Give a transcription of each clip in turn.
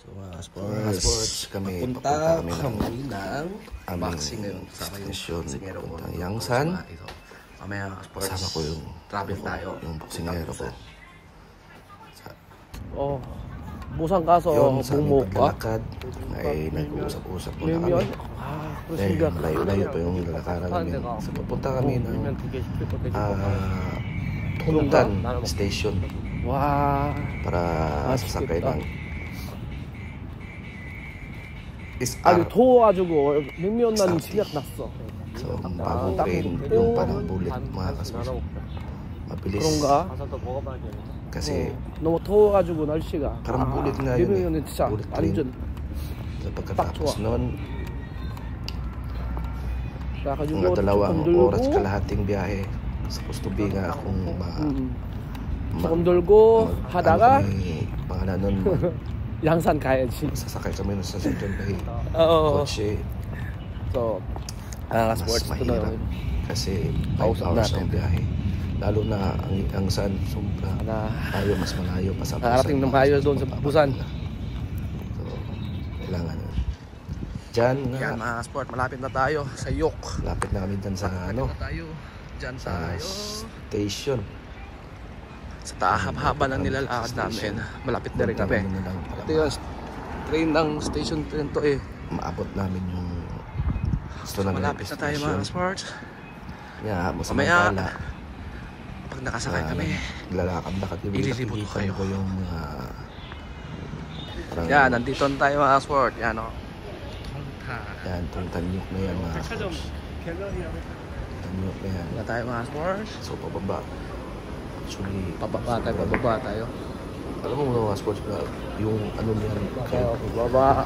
So mga sports, papunta kami ng boxing ngayon. Kasama yung boxingero ko. Yangsan. Mamaya sports, Kasama ko yung travel tayo. Yung boxingero ko. Oh, Busan kaso Yun, sa aming bumuk ka. paglalakad ay nag-uusap-usap muna kami. Eh, malayo-layo pa yung lalakaran namin. So papunta kami ng Tuntan Station. 와, Para sasakay ng 아니 SR. 더워가지고 냉면 나는 진짜 났어. So, bagong train, yung parang bullet mga kaspers. Mabilis. 그런가? Kasi 너무 더워가지고 날씨가. parang bullet nga yun eh. 냉면은 진짜 Bullet train. 완전. So, pagkatapos noon, 그래가지고 mga dalawang 조금 oras 들고, kalahating biyahe. Supposed to be nga akong 조금 들고 하다가 pangalan nun, 양산 가야지. sasakay kami sa Central Bay. 어, Kotse, 저 mas sports ko mahirap. na. Kasi 5 Pausap hours natin. ang biyahe. Lalo na ang San, sobra. Malayo, mas malayo pa sa Busan. Nakarating ng maayos doon sa Busan. So, kailangan yun. Diyan nga, Yan mga sport, malapit na tayo sa Yok. lapit na kami dyan sa ano, Na tayo. Diyan sa tayo. station. Sa tahap-haba ng nilalakad namin. Malapit na rin kami. Punta na lang para Ito yung train ng station train to eh. maabot namin yung gusto So, namin malapit na tayo mga sports. Yeah, Mamaya, pag nakasakay kami, lalakad-lakad yung ililibot ko kayo. ko yung parang, yan, nandito na tayo mga sport. Yan o. yan, itong tanyok na yan mga sports. Tanyok na yan. Na tayo mga sports. So, pababa. Actually, Pababa tayo. alam mo mga sports na yung ano niyan, 그래서 baba.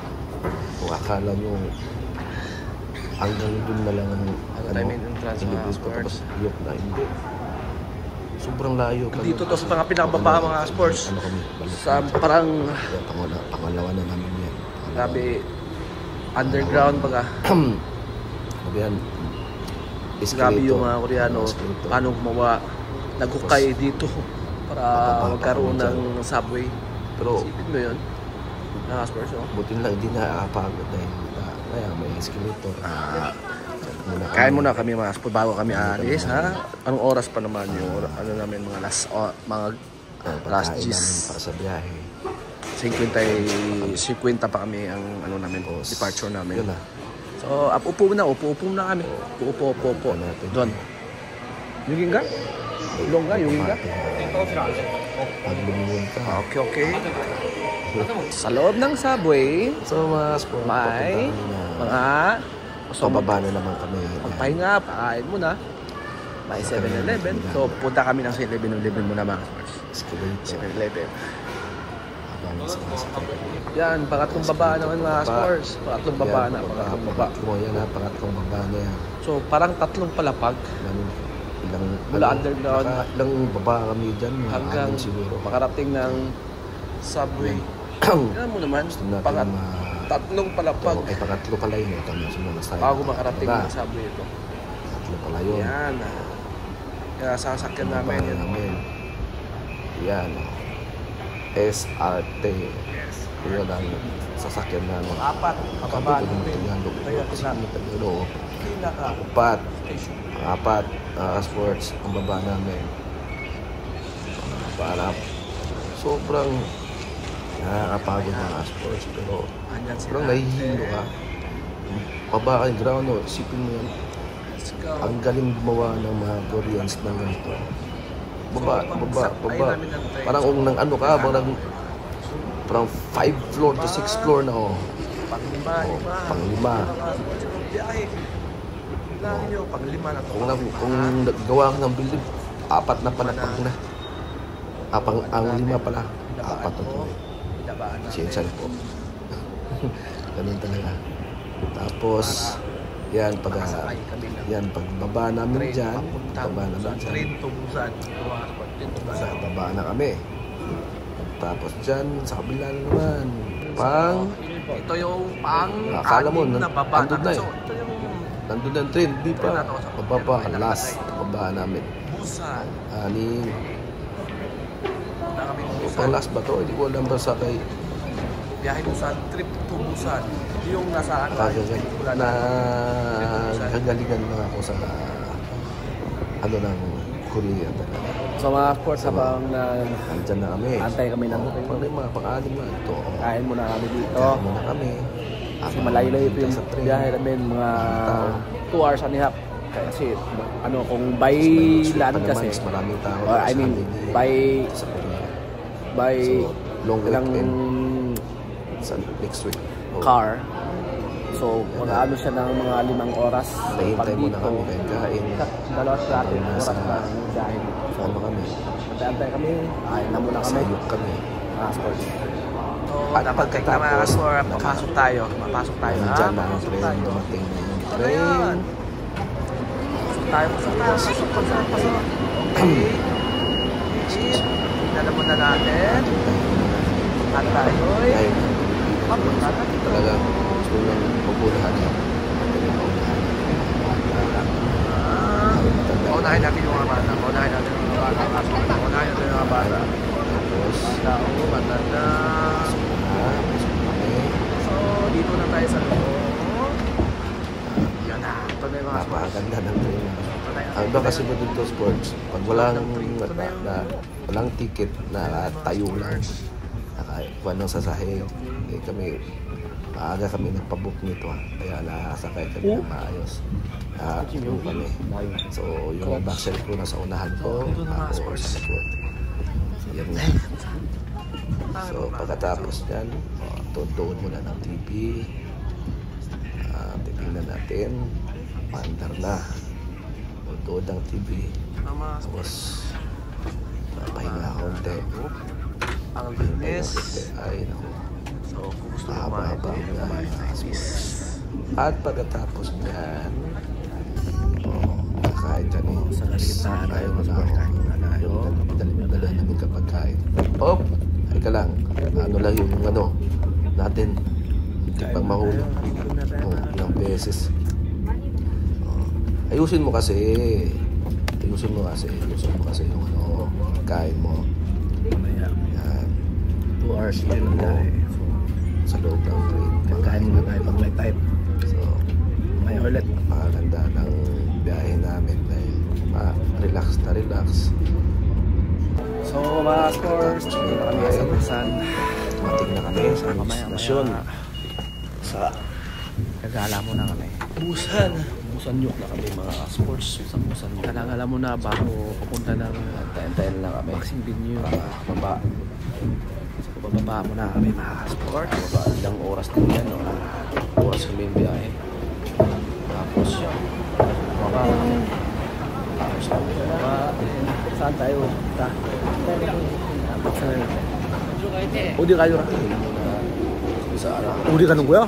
kung akala nyo hanggang dun na lang ang tayo may entrance, mga ilibot ko, sports. tapos iyok na, hindi. Sobrang layo. Dito to sa mga pinakababa mga sports. Ano kami, balik Sa parang, kaya pangalawa na namin yan. grabe, underground baga. Sabi yan, Grabe yung mga Koreano, escalator. paano gumawa, naghukay dito para Bababa magkaroon kami ng subway. Pero Isipin mo yun? Mga sports, oh. buti lang hindi nakakapagod dahil kaya may escalator. Kain muna kami mga sport bago kami alis, ha? Anong oras pa naman yung ano namin mga last last pagkain G's. namin para sa biyahe. 50 pa kami ang ano namin, departure namin. Yun na. So, upo muna kami. Upo. Doon. Yung ka? Ilong ka? Yung ka? Pag lumingon ka. Okay. Sa loob ng subway, So mga sport, may mga pababa na naman kami. magpahinga, pakain muna. May 7-Eleven. So, punta kami ng 7-Eleven muna mga sports. Escalator. 7-Eleven. Habang sumasakay kami. Yan, pangatlong baba naman mga sports. Pangatlong baba na, pangatlong baba. Yan na, pangatlong baba na yan. So, parang tatlong palapag mula underground Ilang baba kami dyan. hanggang siguro. makarating ng subway. Yan mo naman, tatlong palapag Ay, pangatlo pala yun. Tama, sumalas tayo. bago makarating ng subway ito. Pangatlo pala yun. Yan. Kaya sasakyan namin yan. Yan. SRT. Yun ang sasakyan namin. Apat, kababa namin. Apat. Sports ang baba namin. Para sobrang nakakapagod mga sports. Pero Andyan sila. sobrang nahihilo ka. Baba ka yung ground. Isipin mo yan. Let's go. Ang galing gumawa ng mga Koreans ng ganito. Baba. Parang kung nang ano ka, parang 5 floor to 6 floor na Pang-lima. Biyahe. Bilangin nyo, pang-lima na to. Kung gawa ka ng building, 4 na palapag na. Ang 5 pala. 4 na to. Dabaan na. Siyensan po. Ganun talaga. Tapos, yan, pagbaba namin dyan, Train to Busan. baba na kami. Tapos dyan, sa kabila na naman, Ito yung akala mo, anim na baba. nandun na eh. So, ito yung Nandun ang train, di pa. Bababa, last, baba namin. Busan. Aning, Punta kami ng pang last ba to? Hindi ko alam ba sa kay biyahe mo sa trip to Busan. Yung nasa na kagalingan na ako sa ano ng Korea talaga. So mga sports, habang Andyan na kami. antay kami ng Pag may mga pang-anim na ito, kain muna kami dito. kain muna kami. Kasi malayo-layo po yung Sa train. biyahe namin, mga 2 hours and a half. Kasi ano, kung by land kasi, Mas maraming tao. or I mean, by sa Korea. by So, long ilang weekend. Sa next week. car. So, mag-ano siya ng mga 5 oras. Hintay muna kami kain. Dalawa sa atin, Nasa- oras lang dahil. So, ano kami? Antay kami, kain na muna kami. Sayok kami. Mga sports. So, At dapat kay pagkatapos, mga kasor, papasok tayo. Papasok tayo. Nandyan na ang Papasok train. tayo. Dumating na yung Ano train. yan? Pasok tayo. Okay. Tingnan muna natin. At tayo'y Ay, papunta na dito. talagang gusto nang mapunahan. Paunahin natin yung mga bata. Paunahin natin yung mga bata. Paunahin natin yung mga bata. Tapos, Tao, matanda. pasok kami. So, dito na tayo sa loob. Yan na. Ito na yung mga sports. Napakaganda ng train. Ito na yung- Ang iba kasi mo dito sports, pag walang ticket na tayo lang, nakaikuha ng sasahig, eh kami, maaga kami nagpabook nito kaya nakasakay kami ng maayos. Yung kami. So, yung backside ko nasa unahan ko, ako sa likod. So, yan nga. So, pagkatapos yan, tutuon muna ng TV. Titingnan natin, paandar na. Tutuon ng TV. Ang mga Tapos, pahinga konti. ang linis. Ay, naku. So, kung gusto mo kumain, kumain tayo. At pagkatapos niyan, kakain kami. Sa galitaan tayo, Kain mas muna ako. kain muna tayo. Dala namin kapag kain. Oh, ay ka lang. Ano lang yung ano natin. Pag mahulog. Ilang beses. Ayusin mo kasi. Ayusin mo kasi yung ano, kain mo. Mamaya, Yan. 2 hours din ang biyahe. So, Sa loob ng train. kain muna tayo pag may time. So, Mamaya ulit. napakaganda ng biyahe namin dahil relax na relax. So mga scores, dito na kami sa Busan. Dumating na kami sa destinasyon. Sa Kagala mo na kami. Busan. Busan Yok na kami mga sports. Sa Busan Yok. Kailangan mo na bago papunta ng Tayo-tayo lang kami. Maxim Venue. Baba. So bababa mo na kami mga sports. Baba. Ilang oras din yan. No? Oras kami yung biyahe. Tapos yun. Baba kami. Tapos kami. Baba. Saan tayo? Ta. Saan tayo? Udi kayo ra. Sa araw. Udi ka nung kuya?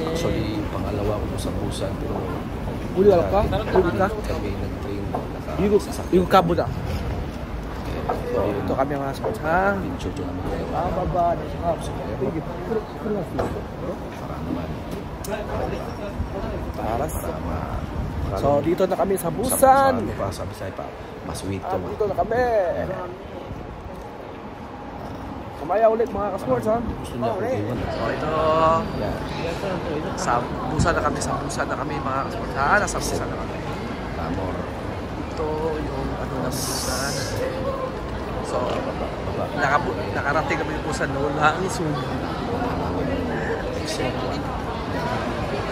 Actually, pangalawa ko sa Busan. Pero Udi ka ka? Udi ka? kami nag-train. Yung kabo na. So ito kami mga sports ha. Pinchucho namin kayo. Baba. Paras. So dito na kami sa Busan. Sabi sa'yo pa, maswito. Dito na kami. Kamaya ulit mga ka-sports ha. Gusto niya akong iwan. So, ito. Yeah. Sa Busan na kami. Sa Busan na kami mga kasports. Nasa Busan na kami. Amor. Ito yung ano ng Busan. So, Baba. nakarating kami po sa Nolang Subo.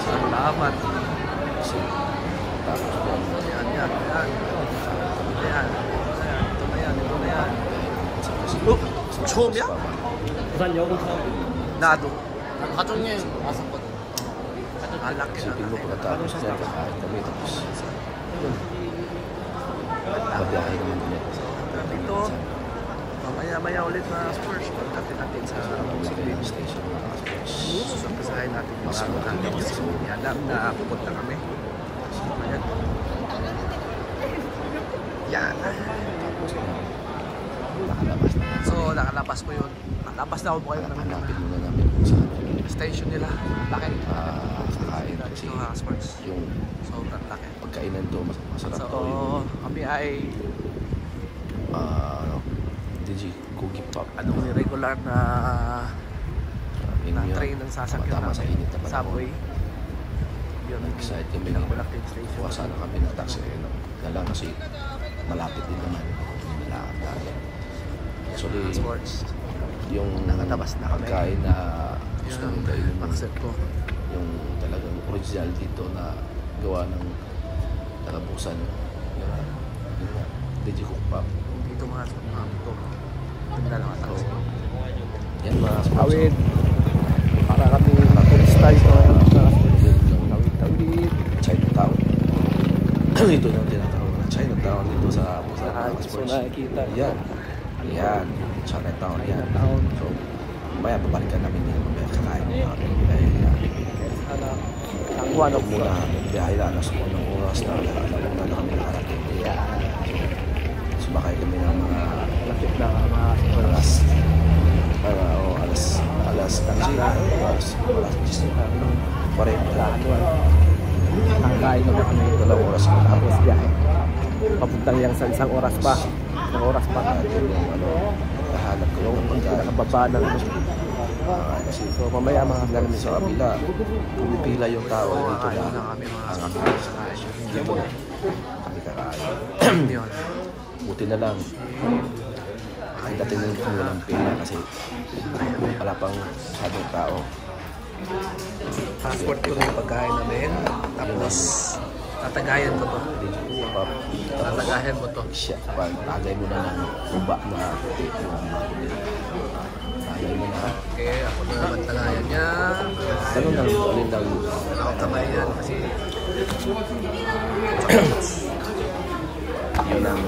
Salamat. Tapos yan. Yan. Ito na yan. Oh, 처음이야? Busan yun. 나도. 가족님 왔었거든. 알락해. Isipin mo pagkatapos yan, kakain kami. Tapos, babiyahe kami ulit. Ito. Mamaya ulit na sports. Pagdating natin sa Sa station. Susampasahin natin yung bago natin. So, alam na pupunta kami. Ayan. Yan. Nakalabas na. So, nakalabas ko yun. Nakalabas na ako kayo ng Hanapin muna namin kung saan. station nila. Laki. Kakain kasi Ito ha, sports. yung Sobrang laki. pagkainan to, masarap So, to. Yung kami ay Digi Kugipap. Anong regular na train ng sasakyan tama sa init na panahon. subway. Yun, Excited kami ng ng collective station. kuha sana kami ng taxi. Na lang kasi malapit din naman. Malakad natin. Actually, Sports. yung Nakatabas na kami. pagkain na gusto Yan, kong kainin, accept ko. yung talagang original dito na gawa ng Tagabusan. Yung Digi Cookpap. Dito mga ito. Tingnan lang ang taxi. Yan mga sponsor. Awid. Para kami turista ito. Tawid. Chinatown. Ito yung tinatawag na Chinatown dito sa Busan. So nakikita. Yan. Yan. Chinatown. Yan. So, mamaya babalikan namin yan. Mamaya kakain namin. Dahil Ang one of muna biyahe na alas ko ng oras na alam na kami nakarating. Yan. Sumakay kami ng mga lapit na mga alas 40. ang kain na kami. Dalawang oras na Tapos biyahe. Papuntang yang sa isang oras pa. Isang oras pa. nahanap ko yung pagkain. Nakababa na. Kasi So mamaya mga tingnan namin sa kabila, pumipila yung tao dito Kakain na na kami mga dito na kami kakain. Yun. Buti na lang. Ay dati nung walang pila kasi wala pang masyadong tao. Passport ko na yung pagkain namin. Tapos, tatagayan ko to. Tatagayan ko to. Tagay mo na ng uba na puti. Tagay mo na. Okay, ako na naman tagayan niya. Ganun lang, alin lang. Ako kamay yan kasi Yun ang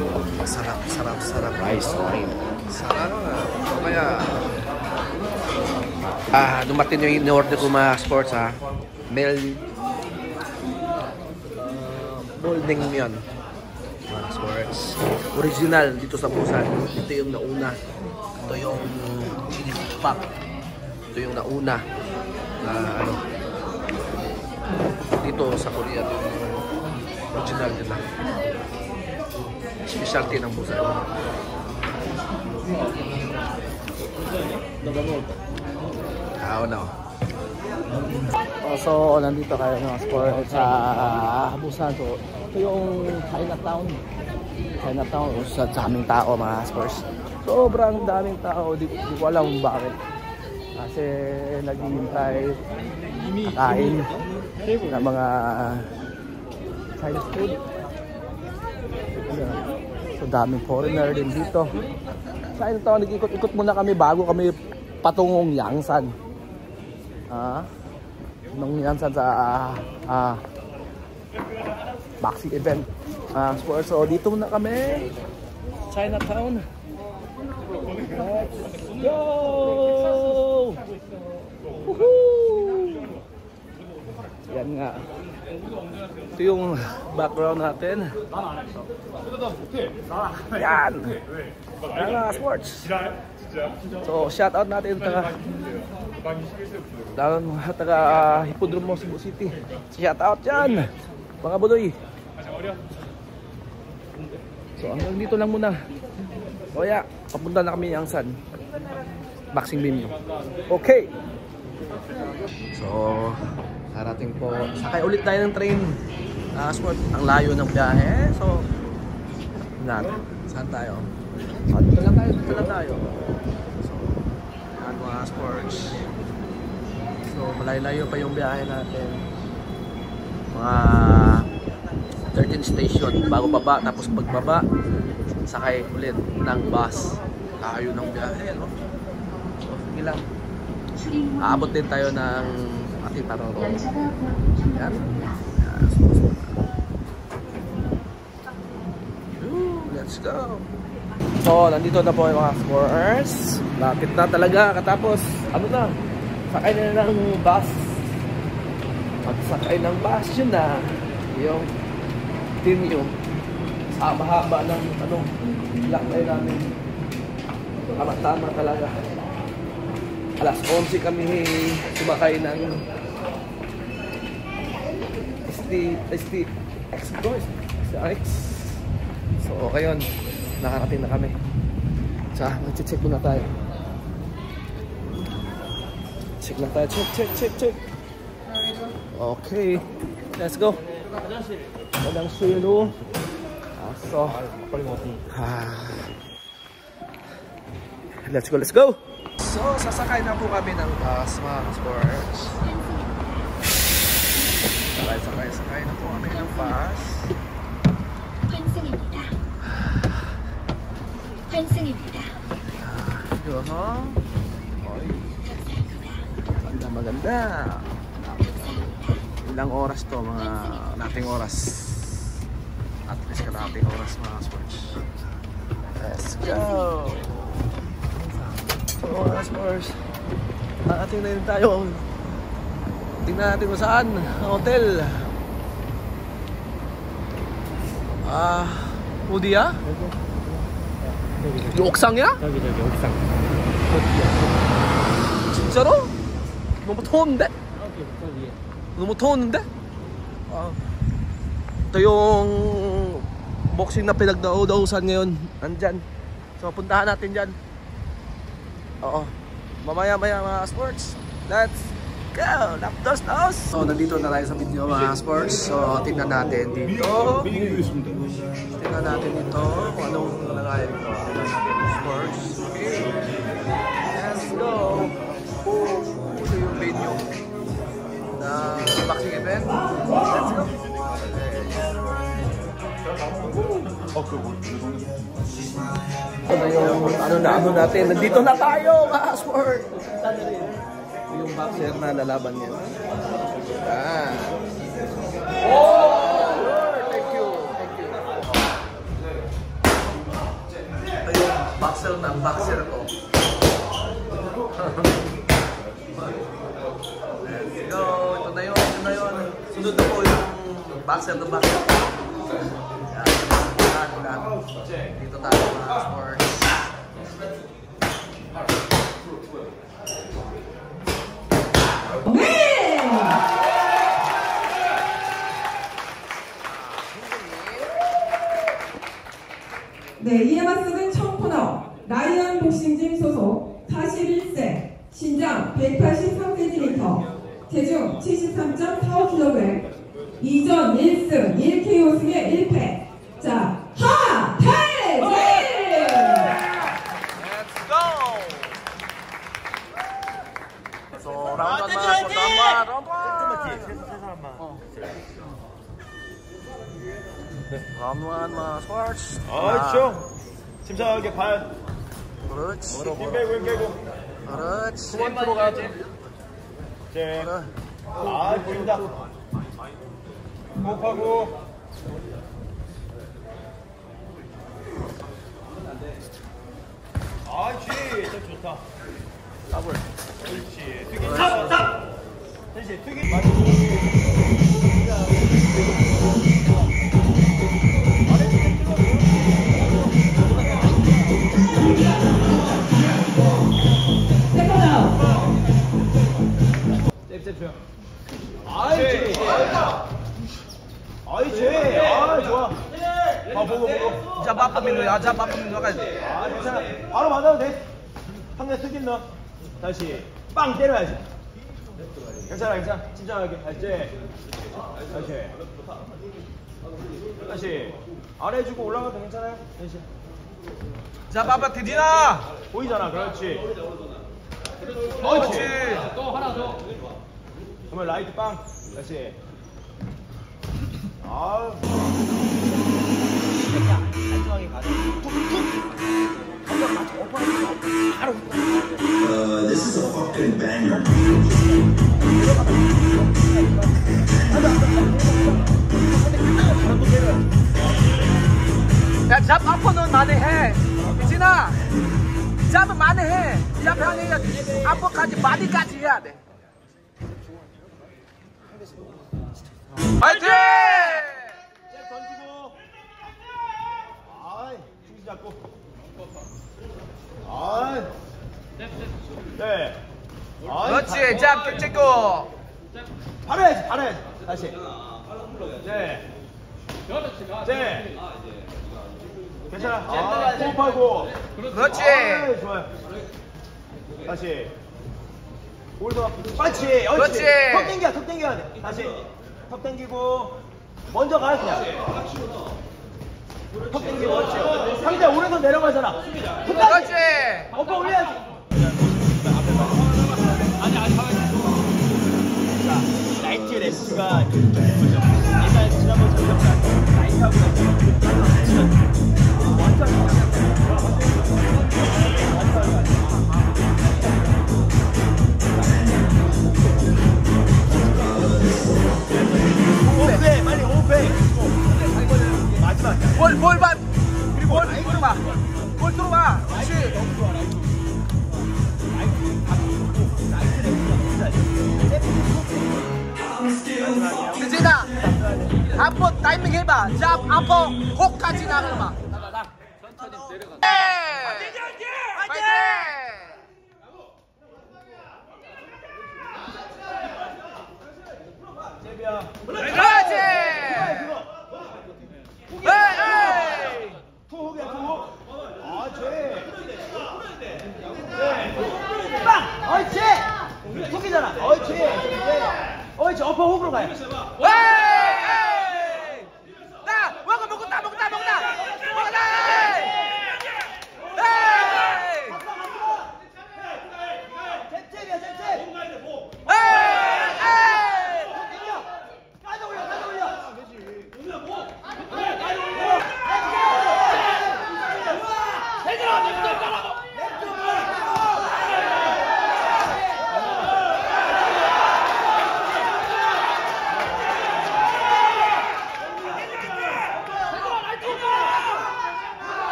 sarap. rice wine. Sarap. Kaya, dumating yung in-order ko mga sports ha. Molding yun. Mga sports. Original dito sa Busan. Ito yung nauna. Ito yung chili pop. Ito yung nauna. Na ano. Dito sa Korea. Ito yung original nila. Specialty ng Busan. No. So, nandito kayo ng sport sa Busan. So, ito yung Chinatown. Chinatown sa daming tao mga sports. Sobrang daming tao. Di ko alam kung bakit. Kasi naghihintay kakain ng mga Chinese food. So, daming foreigner din dito. Chinatown, nag-ikot-ikot muna kami bago kami patungong Yangsan. Nung Yangsan sa boxing event sports. So dito muna kami Chinatown. Let's go! Woohoo! Yan nga. Ito yung background natin. Yan! Yan nga, sports. So shout out natin taga Hippodrome Cebu City. Shout out dyan mga budoy. So hanggang dito lang muna. Kaya papunta na kami Yangsan boxing venue. Okay. So harating po. Sakay ulit tayo ng train. Ang layo ng biyahe. So saan tayo? Dito lang tayo. So mga sports. So malayo pa yung biyahe natin. Mga 13 station bago baba, tapos pagbaba sakay ulit ng bus. Layo ng biyahe, no? So sige lang. Aabot din tayo ng ating Tarong. Yan. Let's go. So, nandito na po yung mga sports. Lapit na talaga. Katapos, ano na, sakay na ng bus. Pagsakay ng bus, yun na. Yung venue. Haba-haba ng, lakay namin. Tama-tama talaga. Alas 11 kami sumakay ng STX. So, ngayon, nakarating na kami sa 자, mag-check muna tayo. Check na tayo. Check. Okay. Let's go. 화장실. 왔어. Let's go. So, sasakay na po kami ng bus, mga sports. Sakay na po kami ng bus. 환승입니다. Yun, ha? Maganda. Ilang oras to, mga nating oras. At least kalating oras, mga sports. Let's go. So, mga sports. Tingnan tayo. Tingnan natin kung saan. Hotel. 어디야? 옥상이야? 저기 옥상. 진짜로? 너무 더운데? 너무 더웠는데? Ito yung boxing na pinagdaudausan ngayon. Nandyan. So puntahan natin dyan. Oo. Mamaya mga sports. Let's go! Laptos! So nandito na tayo sa video, mga sports. So tingnan natin dito. Tingnan natin dito kung anong nalagay dito. Tingnan natin yung sports. Okay. Let's go! Ito yung venue na boxing event. Let's go! Ito na yung ano natin. Nandito na tayo, mga sport! Yung boxer na lalaban niya. Yan. Oh! Lord, thank you. Ito yung boxer ko. Let's go. Ito na yun. Sunod na po yung boxer na boxer. Dito tayo, mga sports. 네, 이에 맞서는 청코너 라이언 복싱짐 소속 41세, 신장 183cm, 체중 73.45kg, 이전 1승 1KO 승에 1패. 자, 하태진! Let's go! So, round 1 mga sports. 좀 침착하게 발. 그렇지. 힘 빼고. 그렇지. 후반으로 가야지. 이제 보인다. 호흡하고. 좀 좋다. 더블. 그렇지. 튀기. 탑. 다시 튀기. 좋아. 보고. 잡아 민호야. 괜찮아. 바로 맞아도 돼. 상대 숙인 너. 다시 빵 때려야지. 괜찮아. 진정하게. 다시 아래 주고 올라가도 괜찮아요? 다시. 자, 봐봐, 대진아. 보이잖아. 그렇지. 또 하나 더. 그러면 라이트 빵. 다시. 안정하게 가자. This is a fucking banger. 야, 잡 앞으로는 많이 해. 이진아, 잡은 많이 해. 잡 형이 앞으로까지 많이까지 해야 돼. 화이팅! 잽 던지고. 중심 잡고. 네. 그렇지, 잡 찍고. 바로 해야지. 다시. 네. 괜찮아. 호흡하고. 그렇지. 아, 좋아요. 다시. 올더 빠치. 그렇지. 턱 당겨야 돼. 다시. 턱 당기고. 먼저 가 그냥. 턱 당기고. 그렇지. 상대 오른손 내려가잖아. 그렇지. 오빠 올려야지. 자, 나이트 레스가 옛날 지난번 저희가 나이트하고 호흡해 빨리 호흡해. 마지막 볼 봐. 그리고 볼 들어봐. 볼 들어봐. 그렇지. 세진아, 한번 타이밍 해봐. 자, 앞으로 kok까지 나가봐. 천천히 내려가. 파이팅! 그렇지! 에이! 투훅이야 투훅. 아 쟤. 빵. 옳지. 툭이잖아. 옳지. 옳지. 어퍼 훅으로 가요. 에이! 나 먹어 먹었다. 잽잽이야 잽잽. 가져 올려.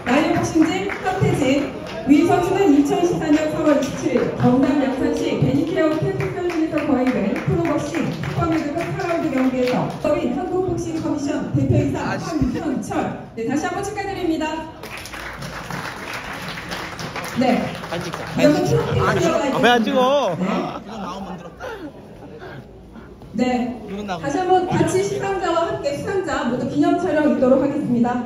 라이언 복싱진 황태진 위 선수는 2024년 4월 27일 경남 양산시 베니케어 캠프편에서 거행된 프로복싱 슈퍼미드급 4라운드 경기에서 법인 한국복싱 커미션 대표이사 황현철. 네, 다시 한번 축하드립니다. 네. 이어서 트로피가 들어가 있습니다. 안 찍어. 네. 다시 한번 같이 시상자와 함께 수상자 모두 기념 촬영 있도록 하겠습니다.